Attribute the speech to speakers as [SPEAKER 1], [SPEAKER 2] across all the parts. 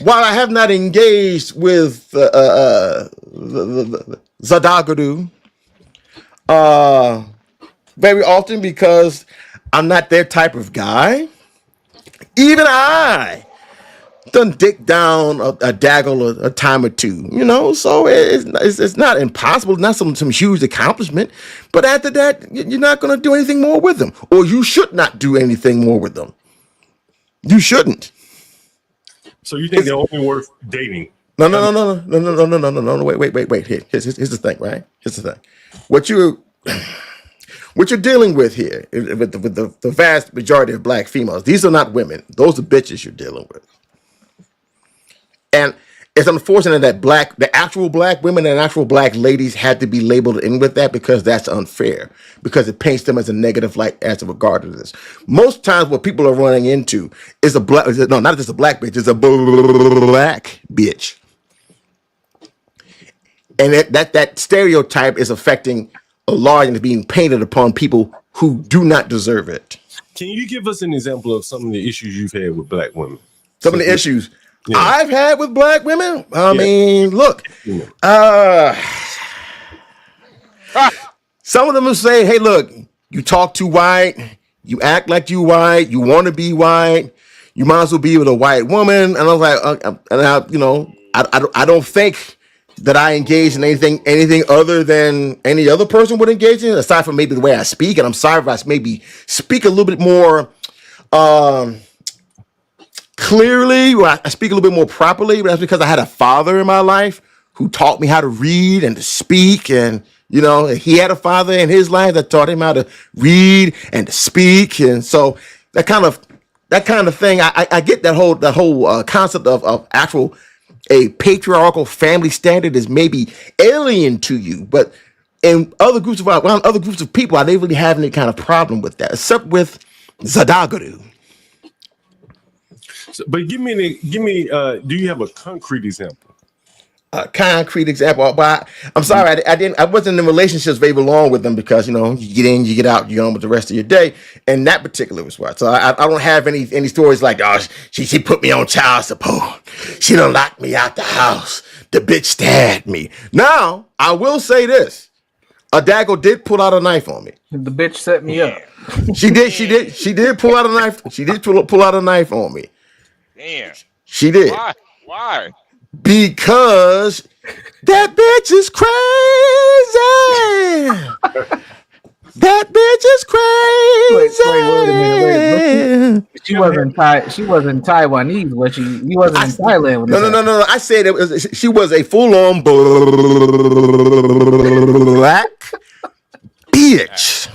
[SPEAKER 1] while I have not engaged with Zadagadu very often because I'm not their type of guy, even I done dick down a daggle a time or two, you know. So it's not impossible, not some huge accomplishment. But after that, you're not going to do anything more with them, or you should not do anything more with them. You shouldn't.
[SPEAKER 2] So you think they're only worth dating?
[SPEAKER 1] No. Wait. Here's the thing, right? Here's the thing. What you're dealing with here with the vast majority of black females. These are not women. Those are bitches you're dealing with. And it's unfortunate that the actual black women and actual black ladies had to be labeled in with that because that's unfair, because it paints them as a negative light as regard to this. Most times what people are running into is not just a black bitch, it's a black bitch. And that stereotype is affecting a large and is being painted upon people who do not deserve it.
[SPEAKER 2] Can you give us an example of some of the issues you've had with black women?
[SPEAKER 1] Some of the issues I've had with black women. I mean, look, some of them will say, "Hey, look, you talk too white, you act like you white, you want to be white, you might as well be with a white woman." And I was like, I don't think that I engage in anything other than any other person would engage in, aside from maybe the way I speak. And I'm sorry if I maybe speak a little bit more clearly, or I speak a little bit more properly, but that's because I had a father in my life who taught me how to read and to speak. And, you know, he had a father in his life that taught him how to read and to speak. And so that kind of thing, I get that whole concept of actual a patriarchal family standard is maybe alien to you, but in other groups of people, I didn't really have any kind of problem with that, except with Zadagadu.
[SPEAKER 2] So, but give me. Do you have a concrete example?
[SPEAKER 1] A concrete example, but I'm sorry, I wasn't in relationships very long with them because, you know, you get in, you get out, you're on with the rest of your day, and that particular was what. So I don't have any stories like, oh, she put me on child support, she done locked me out the house, the bitch stabbed me. Now I will say this: Adago did pull out a knife on me.
[SPEAKER 3] The bitch set me up.
[SPEAKER 1] She did pull out a knife. She did pull out a knife on me.
[SPEAKER 4] Damn.
[SPEAKER 1] She did.
[SPEAKER 4] Why?
[SPEAKER 1] Because that bitch is crazy. That bitch is crazy.
[SPEAKER 3] Wait a minute. She wasn't Taiwanese, was she? You wasn't in Thailand.
[SPEAKER 1] No. I said she was a full-on black bitch.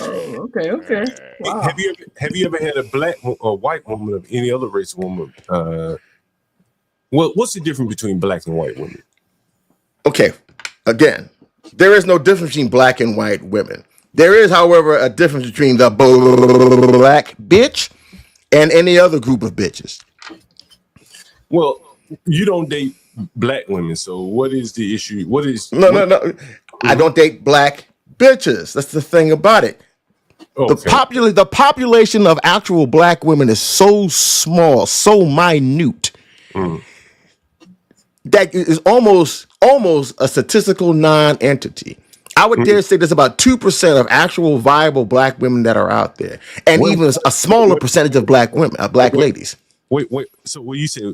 [SPEAKER 3] Okay. Wow.
[SPEAKER 2] Have you ever had a black or white woman of any other race woman? What's the difference between black and white women?
[SPEAKER 1] Okay, again, there is no difference between black and white women. There is, however, a difference between the black bitch and any other group of bitches.
[SPEAKER 2] Well, you don't date black women, so what is the issue?
[SPEAKER 1] No. I don't date black bitches. That's the thing about it. Okay. The population of actual black women is so small, so minute, that is almost a statistical non-entity. I would dare say there's about 2% of actual viable black women that are out there, and even a smaller percentage of black women, black ladies.
[SPEAKER 2] Wait. So what you say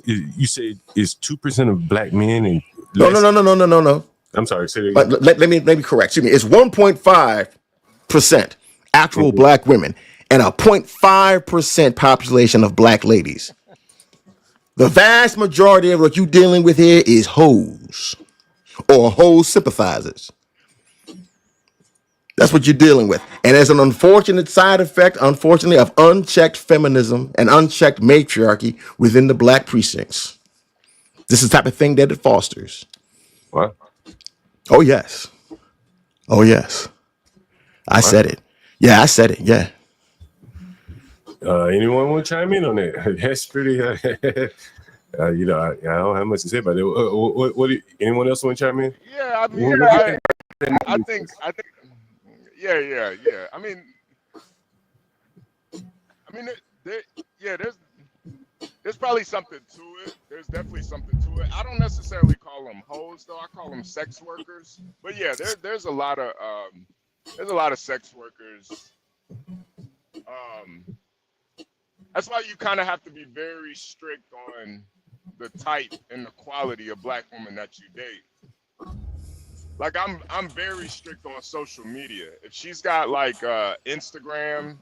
[SPEAKER 2] is 2% of black men and
[SPEAKER 1] less? No.
[SPEAKER 2] I'm sorry.
[SPEAKER 1] Let me correct. Excuse me. It's 1.5% actual black women and a 0.5% population of black ladies. The vast majority of what you're dealing with here is hoes or hoe sympathizers. That's what you're dealing with. And there's an unfortunate side effect, unfortunately, of unchecked feminism and unchecked matriarchy within the black precincts. This is the type of thing that it fosters.
[SPEAKER 2] What?
[SPEAKER 1] Oh, yes. I said it. Yeah, I said it. Yeah.
[SPEAKER 2] Anyone want to chime in on that? That's pretty. I don't have much to say about it. What? Anyone else want to chime in?
[SPEAKER 4] Yeah, I think. Yeah. I mean, there's there's probably something to it. There's definitely something to it. I don't necessarily call them hoes though. I call them sex workers. But yeah, there's a lot of sex workers. That's why you kind of have to be very strict on the type and the quality of black woman that you date. Like I'm very strict on social media. If she's got like Instagram,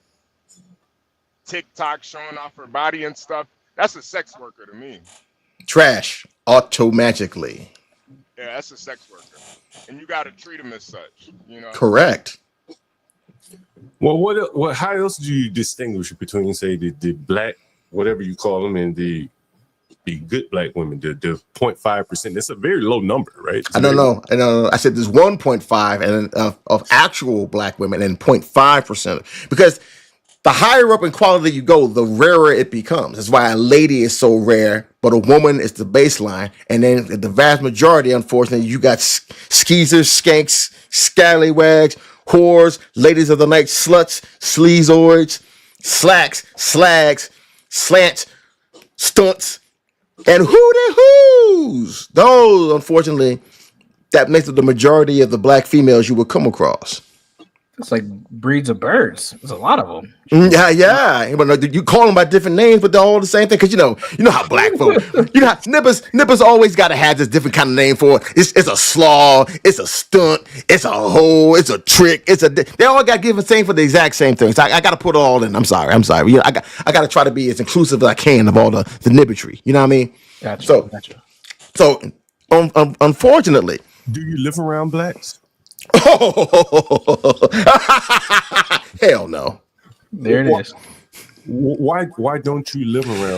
[SPEAKER 4] TikTok showing off her body and stuff, that's a sex worker to me.
[SPEAKER 1] Trash automatically.
[SPEAKER 4] Yeah, that's a sex worker, and you got to treat them as such. You know.
[SPEAKER 1] Correct.
[SPEAKER 2] Well, what? How else do you distinguish between, say, the black, whatever you call them, and the good black women, the 0.5%? That's a very low number, right?
[SPEAKER 1] I don't know. I said there's 1.5 and of actual black women and 0.5%, because the higher up in quality you go, the rarer it becomes. That's why a lady is so rare, but a woman is the baseline. And then the vast majority, unfortunately, you got skeezers, skanks, scallywags, whores, ladies of the night, sluts, sleazoids, slacks, slags, slants, stunts, and who's. Those, unfortunately, that makes up the majority of the black females you will come across.
[SPEAKER 3] It's like breeds of birds. There's a lot of them.
[SPEAKER 1] Yeah. But you call them by different names, but they're all the same thing. Because you know how black folk, how nippers always got to have this different kind of name for it. It's a slaw, it's a stunt, it's a hoe, it's a trick, they all got given same for the exact same things. So I got to put it all in. I'm sorry. You know, I got to try to be as inclusive as I can of all the nibbitry. You know what I mean?
[SPEAKER 3] Gotcha.
[SPEAKER 1] So unfortunately,
[SPEAKER 2] do you live around blacks?
[SPEAKER 1] Hell no.
[SPEAKER 3] There it is.
[SPEAKER 2] Why don't you live around